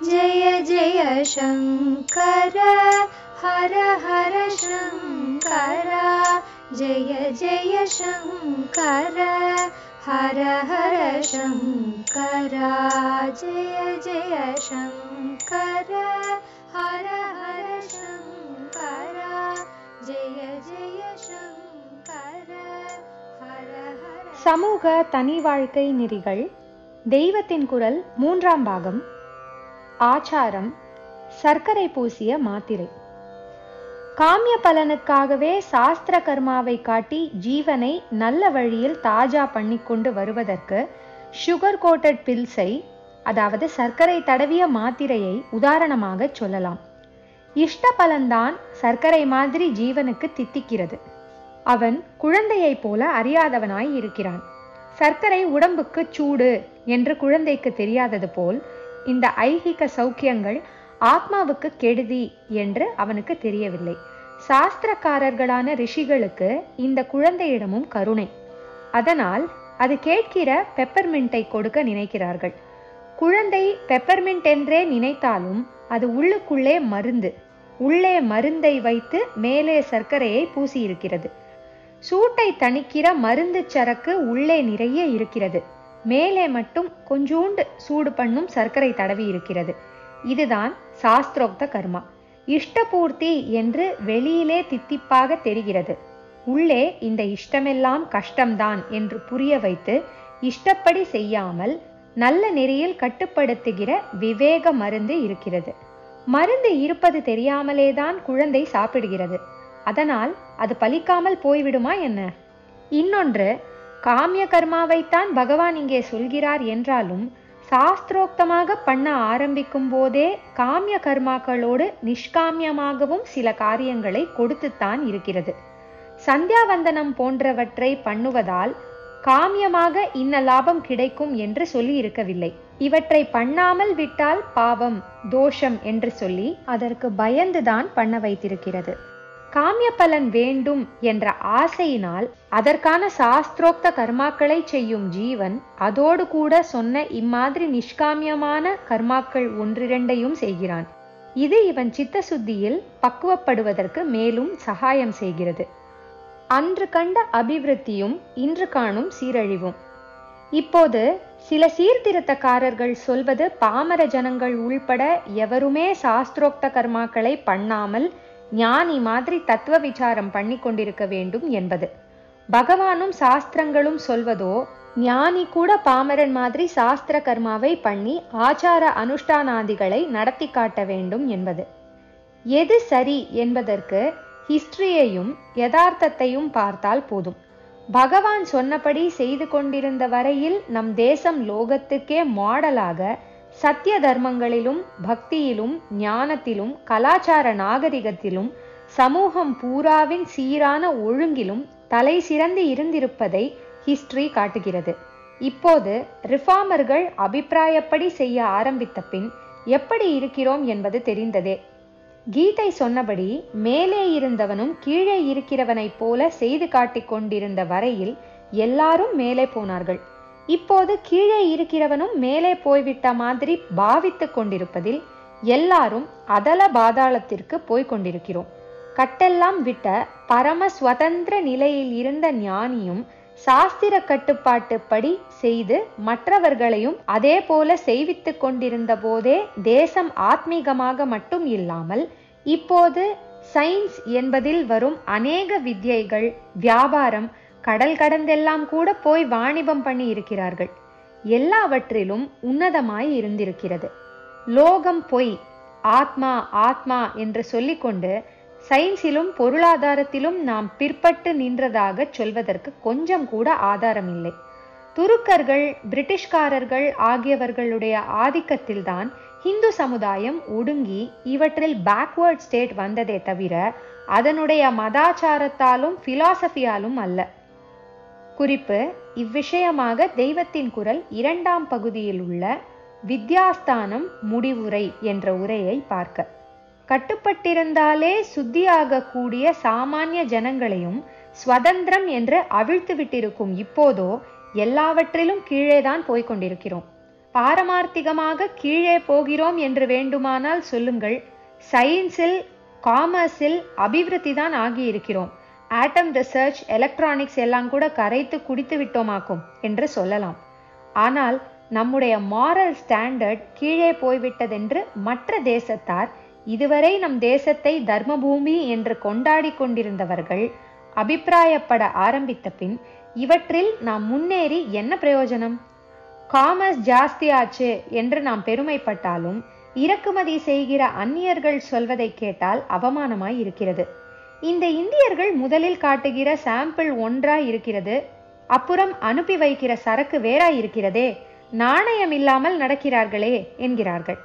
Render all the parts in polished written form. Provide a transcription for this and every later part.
जय जय शङ्कर हर हर शङ्कर जय जय शङ्कर हर हर शङ्कर जय जय शङ्कर हर हर शङ्कर जय जय शङ्कर हर हर. சமூக தனி வாழ்க்கை நெறிகள் தெய்வத்தின் குரல் 3ஆம் பாகம். ஆச்சாரம். சர்க்கரை பூசிய மாத்திரை. காமிய பலனுக்காகவே சாஸ்திர கர்மாவை காட்டி ஜீவனை நல்ல வழியில் தாஜா பண்ணிக்கொண்டு வருவதற்கு சுகர் கோட்டட் பில்ஸை, அதாவது சர்க்கரை தடவிய மாத்திரையை உதாரணமாக சொல்லலாம். இஷ்ட பலன்தான் சர்க்கரை மாதிரி ஜீவனுக்கு தித்திக்கிறது. அவன் குழந்தையைப் போல அறியாதவனாய் இருக்கிறான். சர்க்கரை உடம்புக்கு சூடு என்று குழந்தைக்கு தெரியாதது போல் இந்த ஐகிக சௌக்கியங்கள் ஆத்மாவுக்கு கெடுதி என்று அவனுக்கு தெரியவில்லை. சாஸ்திரக்காரர்களான ரிஷிகளுக்கு இந்த குழந்தையிடமும் கருணை. அதனால் அது கேட்கிற பெப்பர்மிண்டை கொடுக்க நினைக்கிறார்கள். குழந்தை பெப்பர்மிண்ட் என்றே நினைத்தாலும் அது உள்ளுக்குள்ளே மருந்து. உள்ளே மருந்தை வைத்து மேலே சர்க்கரையை பூசியிருக்கிறது. சூட்டை தணிக்கிற மருந்து சரக்கு உள்ளே நிறைய இருக்கிறது. மேலே மட்டும் கொஞ்சோண்டு சூடு பண்ணும் சர்க்கரை தடவி இருக்கிறது. இதுதான் சாஸ்திரோக்த கர்மா. இஷ்டபூர்த்தி என்று வெளியிலே தித்திப்பாக தெரிகிறது. உள்ளே இந்த இஷ்டமெல்லாம் கஷ்டம்தான் என்று புரிய வைத்து இஷ்டப்படி செய்யாமல் நல்ல நெறியில் கட்டுப்படுத்துகிற விவேக மருந்து இருக்கிறது. மருந்து இருப்பது தெரியாமலேதான் குழந்தை சாப்பிடுகிறது. அதனால் அது பலிக்காமல் போய்விடுமா என்ன? இன்னொன்று, காமிய கர்மாவைத்தான் பகவான் இங்கே சொல்கிறார் என்றாலும் சாஸ்திரோக்தமாக பண்ண ஆரம்பிக்கும் போதே காமிய கர்மாக்களோடு நிஷ்காமியமாகவும் சில காரியங்களை கொடுத்துத்தான் இருக்கிறது. சந்தியாவந்தனம் போன்றவற்றை பண்ணுவதால் காமியமாக இன்ன லாபம் கிடைக்கும் என்று சொல்லி இருக்கவில்லை. இவற்றை பண்ணாமல் விட்டால் பாவம், தோஷம் என்று சொல்லி அதற்கு பயந்துதான் பண்ண வைத்திருக்கிறது. காமிய பலன் வேண்டும் என்ற ஆசையினால் அதற்கான சாஸ்திரோக்த கர்மாக்களை செய்யும் ஜீவன் அதோடு கூட சொன்ன இம்மாதிரி நிஷ்காமியமான கர்மாக்கள் ஒன்றிரண்டையும் செய்கிறான். இது இவன் சித்த சுத்தியில் பக்குவப்படுவதற்கு மேலும் சகாயம் செய்கிறது. அன்று கண்ட அபிவிருத்தியும் இன்று காணும் சீரழிவும். இப்போது சில சீர்திருத்தக்காரர்கள் சொல்வது பாமர ஜனங்கள் உள்பட எவருமே சாஸ்திரோக்த கர்மாக்களை பண்ணாமல் ஞானி மாதிரி தத்துவ விசாரம் பண்ணி கொண்டிருக்க வேண்டும் என்பது. பகவானும் சாஸ்திரங்களும் சொல்வதோ ஞானி கூட பாமரன் மாதிரி சாஸ்திர கர்மாவை பண்ணி ஆச்சார அனுஷ்டானாதிகளை நடத்தி காட்ட வேண்டும் என்பது. எது சரி என்பதற்கு ஹிஸ்டரியையும் யதார்த்தத்தையும் பார்த்தால் போதும். பகவான் சொன்னபடி செய்து கொண்டிருந்த வரையில் நம் தேசம் லோகத்துக்கே மாடலாக சத்திய தர்மங்களிலும் பக்தியிலும் ஞானத்திலும் கலாச்சார நாகரிகத்திலும் சமூகம் பூராவின் சீரான ஒழுங்கிலும் தலை சிறந்து இருந்திருப்பதை ஹிஸ்டரி காட்டுகிறது. இப்போது ரிஃபார்மர்கள் அபிப்பிராயப்படி செய்ய ஆரம்பித்த பின் எப்படி இருக்கிறோம் என்பது தெரிந்ததே. கீதை சொன்னபடி மேலே இருந்தவனும் கீழே இருக்கிறவனைப் போல செய்து காட்டிக் கொண்டிருந்த வரையில் எல்லாரும் மேலே போனார்கள். இப்போது கீழே இருக்கிறவனும் மேலே போய்விட்ட மாதிரி பாவித்து கொண்டிருப்பதில் எல்லாரும் அதல பாதாளத்திற்கு போய்கொண்டிருக்கிறோம். கட்டெல்லாம் விட்ட பரம சுதந்திர நிலையில் இருந்த ஞானியும் சாஸ்திர கட்டுப்பாட்டு படி செய்து மற்றவர்களையும் அதே போல செய்வித்து கொண்டிருந்த போதே தேசம் ஆத்மீகமாக மட்டும் இல்லாமல் இப்போது சயின்ஸ் என்பதில் வரும் அநேக வித்யைகள், வியாபாரம், கடல் கடந்தெல்லாம் கூட போய் வாணிபம் பண்ணி இருக்கிறார்கள். எல்லாவற்றிலும் உன்னதமாய் இருந்திருக்கிறது. லோகம் பொய், ஆத்மா ஆத்மா என்று சொல்லிக்கொண்டு சயின்ஸிலும் பொருளாதாரத்திலும் நாம் பிற்பட்டு நின்றதாக சொல்வதற்கு கொஞ்சம் கூட ஆதாரம் இல்லை. துருக்கர்கள், பிரிட்டிஷ்காரர்கள் ஆகியவர்களுடைய ஆதிக்கத்தில்தான் இந்து சமுதாயம் ஒடுங்கி இவற்றில் பேக்வர்ட் ஸ்டேட் வந்ததே தவிர அதனுடைய மதாச்சாரத்தாலும் பிலாசபியாலும் அல்ல. குறிப்பு: இவ்விஷயமாக தெய்வத்தின் குரல் 2ஆம் பகுதியில் உள்ள வித்யாஸ்தானம் முடிவுரை என்ற உரையை பார்க்க. கட்டுப்பட்டிருந்தாலே சுத்தியாக கூடிய சாமானிய ஜனங்களையும் ஸ்வதந்திரம் என்று அவிழ்த்து விட்டிருக்கும் இப்போதோ எல்லாவற்றிலும் கீழேதான் போய்கொண்டிருக்கிறோம். பாரமார்த்திகமாக கீழே போகிறோம் என்று வேண்டுமானால் சொல்லுங்கள். சயின்ஸில், காமர்ஸில் அபிவிருத்தி தான் ஆகியிருக்கிறோம். ஆட்டம் ரிசர்ச், எலக்ட்ரானிக்ஸ் எல்லாம் கூட கரைத்து குடித்து விட்டோமாக்கும் என்று சொல்லலாம். ஆனால் நம்முடைய மாரல் ஸ்டாண்டர்ட் கீழே போய்விட்டதென்று மற்ற தேசத்தார், இதுவரை நம் தேசத்தை தர்மபூமி என்று கொண்டாடி கொண்டிருந்தவர்கள் அபிப்பிராயப்பட ஆரம்பித்த பின் இவற்றில் நாம் முன்னேறி என்ன பிரயோஜனம்? காமர்ஸ் ஜாஸ்தியாச்சு என்று நாம் பெருமைப்பட்டாலும் இறக்குமதி செய்கிற அந்நியர்கள் சொல்வதை கேட்டால் அவமானமாய் இருக்கிறது. இந்த இந்தியர்கள் முதலில் காட்டுகிற சாம்பிள் ஒன்றாய் இருக்கிறது, அப்புறம் அனுப்பி வைக்கிற சரக்கு வேறாய் இருக்கிறதே, நாணயம் இல்லாமல் நடக்கிறார்களே என்கிறார்கள்.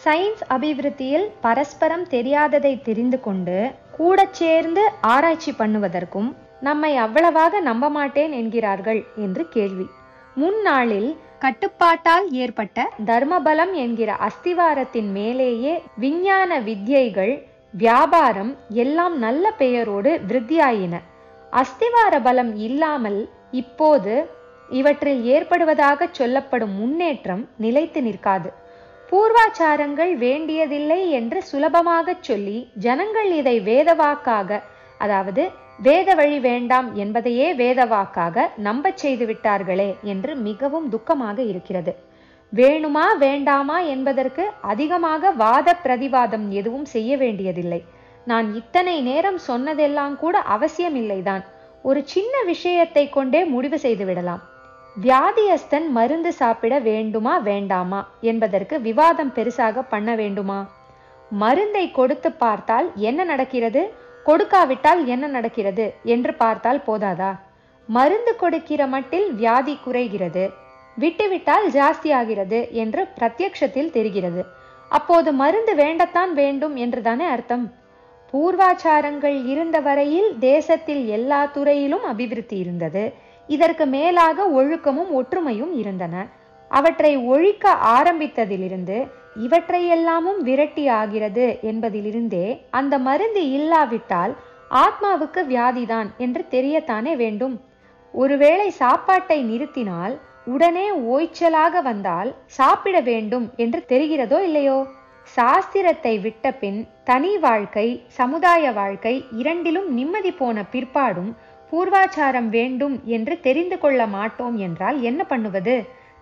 சயின்ஸ் அபிவிருத்தியில் பரஸ்பரம் தெரியாததை தெரிந்து கொண்டு கூட சேர்ந்து ஆராய்ச்சி பண்ணுவதற்கும் நம்மை அவ்வளவாக நம்ப மாட்டேன் என்கிறார்கள் என்று கேள்வி. முன்னாளில் கட்டுப்பாட்டால் ஏற்பட்ட தர்மபலம் என்கிற அஸ்திவாரத்தின் மேலேயே விஞ்ஞான வித்யைகள், வியாபாரம் எல்லாம் நல்ல பெயரோடு விருத்தியாயின. அஸ்திவார பலம் இல்லாமல் இப்போது இவற்றில் ஏற்படுவதாக சொல்லப்படும் முன்னேற்றம் நிலைத்து நிற்காது. பூர்வாச்சாரங்கள் வேண்டியதில்லை என்று சுலபமாக சொல்லி ஜனங்கள் இதை வேதவாக்காக, அதாவது வேத வழி வேண்டாம் என்பதையே வேதவாக்காக நம்பச் செய்து விட்டார்களே என்று மிகவும் துக்கமாக இருக்கிறது. வேணுமா வேண்டாமா என்பதற்கு அதிகமாக வாத பிரதிவாதம் எதுவும் செய்ய வேண்டியதில்லை. நான் இத்தனை நேரம் சொன்னதெல்லாம் கூட அவசியமில்லைதான். ஒரு சின்ன விஷயத்தை கொண்டே முடிவு செய்து விடலாம். வியாதியஸ்தன் மருந்து சாப்பிட வேண்டுமா வேண்டாமா என்பதற்கு விவாதம் பெருசாக பண்ண வேண்டுமா? மருந்தை கொடுத்து பார்த்தால் என்ன நடக்கிறது, கொடுக்காவிட்டால் என்ன நடக்கிறது என்று பார்த்தால் போதாதா? மருந்து கொடுக்கிற மட்டில் வியாதி குறைகிறது, விட்டுவிட்டால் ஜாஸ்தியாகிறது என்று பிரத்யக்ஷத்தில் தெரிகிறது. அப்போது மருந்து வேண்டத்தான் வேண்டும் என்றுதானே அர்த்தம். பூர்வாச்சாரங்கள் இருந்த வரையில் தேசத்தில் எல்லா துறையிலும் அபிவிருத்தி இருந்தது. இதற்கு மேலாக ஒழுக்கமும் ஒற்றுமையும் இருந்தன. அவற்றை ஒழிக்க ஆரம்பித்ததிலிருந்து இவற்றையெல்லாமும் விரட்டி ஆகிறது என்பதிலிருந்தே அந்த மருந்து இல்லாவிட்டால் ஆத்மாவுக்கு வியாதிதான் என்று தெரியத்தானே வேண்டும். ஒருவேளை சாப்பாட்டை நிறுத்தினால் உடனே ஓய்ச்சலாக வந்தால் சாப்பிட வேண்டும் என்று தெரிகிறதோ இல்லையோ? சாஸ்திரத்தை விட்ட பின் தனி வாழ்க்கை, சமுதாய வாழ்க்கை இரண்டிலும் நிம்மதி போன பிற்பாடும் பூர்வாச்சாரம் வேண்டும் என்று தெரிந்து கொள்ள மாட்டோம் என்றால் என்ன பண்ணுவது?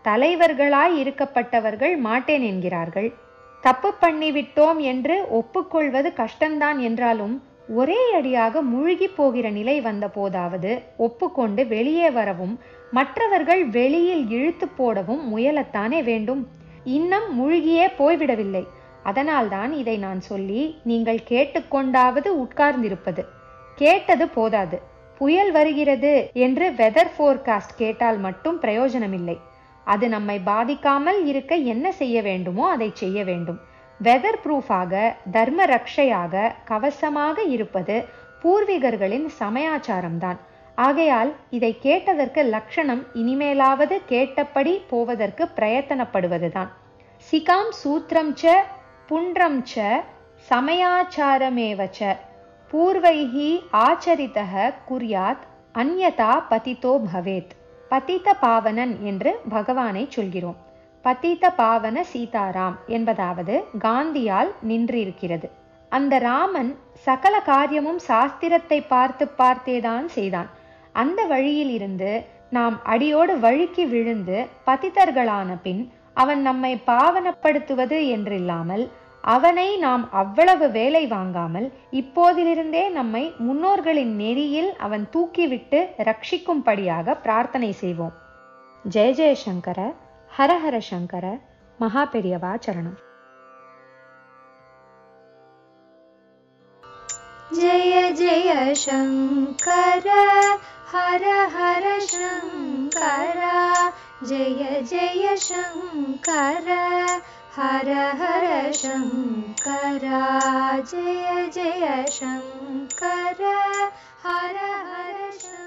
தலைவர்களாய் இருக்கப்பட்டவர்கள் மாட்டேன் என்கிறார்கள். தப்பு பண்ணிவிட்டோம் என்று ஒப்புக்கொள்வது கஷ்டம்தான் என்றாலும் ஒரே அடியாக மூழ்கி போகிற நிலை வந்த போதாவது ஒப்புக்கொண்டு வெளியே வரவும் மற்றவர்கள் வெளியில் இழுத்து போடவும் முயலத்தானே வேண்டும். இன்னும் மூழ்கியே போய்விடவில்லை. அதனால்தான் இதை நான் சொல்லி நீங்கள் கேட்டுக்கொண்டாவது உட்கார்ந்திருப்பது. கேட்டது போதாது. புயல் வருகிறது என்று வெதர் ஃபோர்காஸ்ட் கேட்டால் மட்டும் பிரயோஜனமில்லை. அது நம்மை பாதிக்காமல் இருக்க என்ன செய்ய வேண்டுமோ அதை செய்ய வேண்டும். வெதர் ப்ரூஃபாக, தர்ம ரக்ஷையாக, கவசமாக இருப்பது பூர்வீகர்களின் சமயாச்சாரம்தான். ஆகையால் இதை கேட்டதற்கு லட்சணம் இனிமேலாவது கேட்டபடி போவதற்கு பிரயத்தனப்படுவதுதான். சிகாம் சூத்திரம் ச புண்ட்ரம் ச சமயாச்சாரமேவச்ச பூர்வைஹி ஆச்சரிதஹ குர்யாத் அன்யதா பதிதோ பவேத். பதித பாவனன் என்று பகவானை சொல்கிறோம். பதித பாவன சீதாராம் என்பதாவது காந்தியால் நின்றிருக்கிறது. அந்த ராமன் சகல காரியமும் சாஸ்திரத்தை பார்த்து பார்த்தேதான் செய்தான். அந்த வழியில் இருந்து நாம் அடியோடு வழுக்கி விழுந்து பதிதர்களான பின் அவன் நம்மை பாவனப்படுத்துவது என்றில்லாமல் அவனை நாம் அவ்வளவு வேலை வாங்காமல் இப்போதிலிருந்தே நம்மை முன்னோர்களின் நெறியில் அவன் தூக்கிவிட்டு ரட்சிக்கும்படியாக பிரார்த்தனை செய்வோம். ஜெய ஜெயசங்கர, ஹரஹர சங்கர, மகா பெரியவா சரணம். ஜெய ஜெய சங்கர, ஹர ஹர சங்கர, ஜெய ஜெய சங்கர, ஹர ஹர சங்கர, ஜெய ஜெய சங்கர, ஹர ஹர சங்கர.